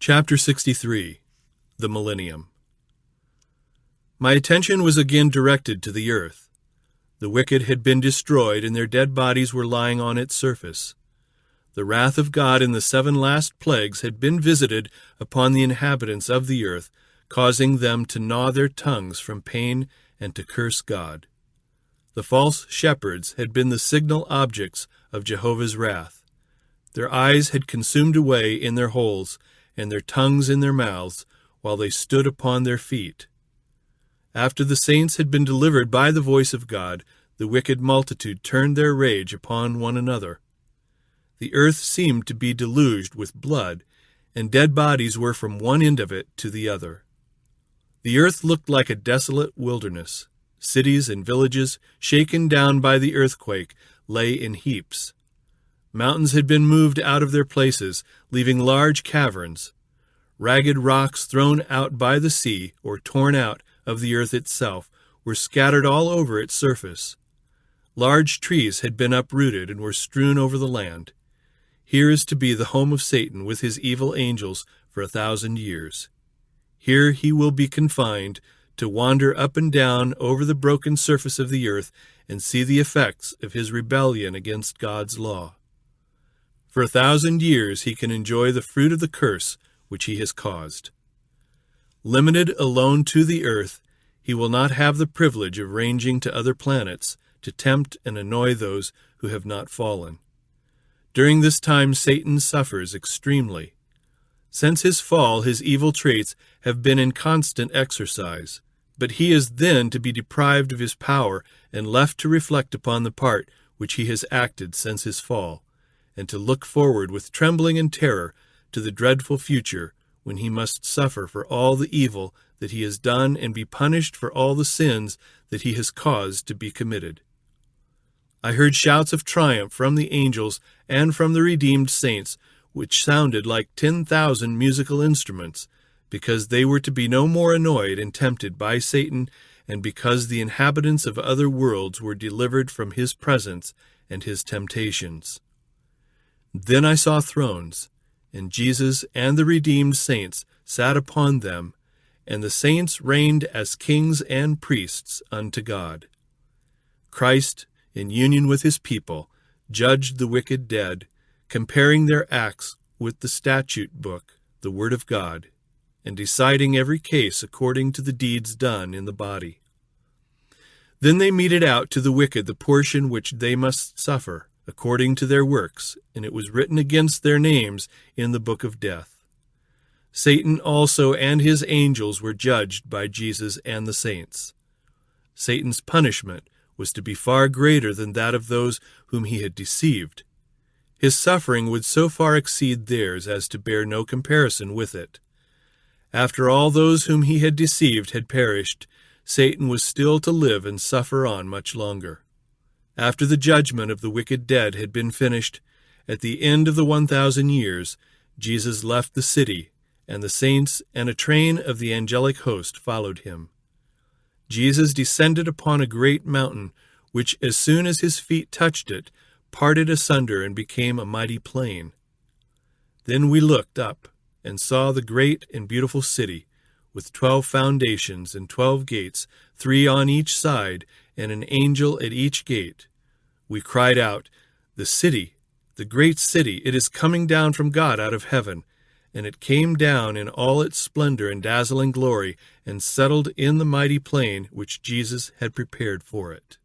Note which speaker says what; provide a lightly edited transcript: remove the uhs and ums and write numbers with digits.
Speaker 1: Chapter 63. The Millennium. My attention was again directed to the earth. The wicked had been destroyed, and their dead bodies were lying on its surface. The wrath of God in the 7 last plagues had been visited upon the inhabitants of the earth, causing them to gnaw their tongues from pain and to curse God. The false shepherds had been the signal objects of Jehovah's wrath. Their eyes had consumed away in their holes, and their tongues in their mouths, while they stood upon their feet. After the saints had been delivered by the voice of God, the wicked multitude turned their rage upon one another. The earth seemed to be deluged with blood, and dead bodies were from one end of it to the other. The earth looked like a desolate wilderness. Cities and villages, shaken down by the earthquake, lay in heaps. Mountains had been moved out of their places, leaving large caverns. Ragged rocks thrown out by the sea, or torn out of the earth itself, were scattered all over its surface. Large trees had been uprooted and were strewn over the land. Here is to be the home of Satan with his evil angels for 1,000 years. Here he will be confined, to wander up and down over the broken surface of the earth and see the effects of his rebellion against God's law. For 1,000 years he can enjoy the fruit of the curse which he has caused. Limited alone to the earth, he will not have the privilege of ranging to other planets to tempt and annoy those who have not fallen. During this time Satan suffers extremely. Since his fall, his evil traits have been in constant exercise, but he is then to be deprived of his power and left to reflect upon the part which he has acted since his fall, and to look forward with trembling and terror to the dreadful future when he must suffer for all the evil that he has done and be punished for all the sins that he has caused to be committed. I heard shouts of triumph from the angels and from the redeemed saints, which sounded like 10,000 musical instruments, because they were to be no more annoyed and tempted by Satan, and because the inhabitants of other worlds were delivered from his presence and his temptations. Then I saw thrones, and Jesus and the redeemed saints sat upon them, and the saints reigned as kings and priests unto God. Christ, in union with his people, judged the wicked dead, comparing their acts with the statute book, the word of God, and deciding every case according to the deeds done in the body. Then they meted out to the wicked the portion which they must suffer, according to their works, and it was written against their names in the book of death. Satan also and his angels were judged by Jesus and the saints. Satan's punishment was to be far greater than that of those whom he had deceived. His suffering would so far exceed theirs as to bear no comparison with it. After all those whom he had deceived had perished, Satan was still to live and suffer on much longer. After the judgment of the wicked dead had been finished, at the end of the 1,000 years, Jesus left the city, and the saints and a train of the angelic host followed him. Jesus descended upon a great mountain, which as soon as his feet touched it, parted asunder and became a mighty plain. Then we looked up and saw the great and beautiful city, with 12 foundations and 12 gates, 3 on each side, and an angel at each gate. We cried out, "The city, the great city, it is coming down from God out of heaven." And it came down in all its splendor and dazzling glory, and settled in the mighty plain which Jesus had prepared for it.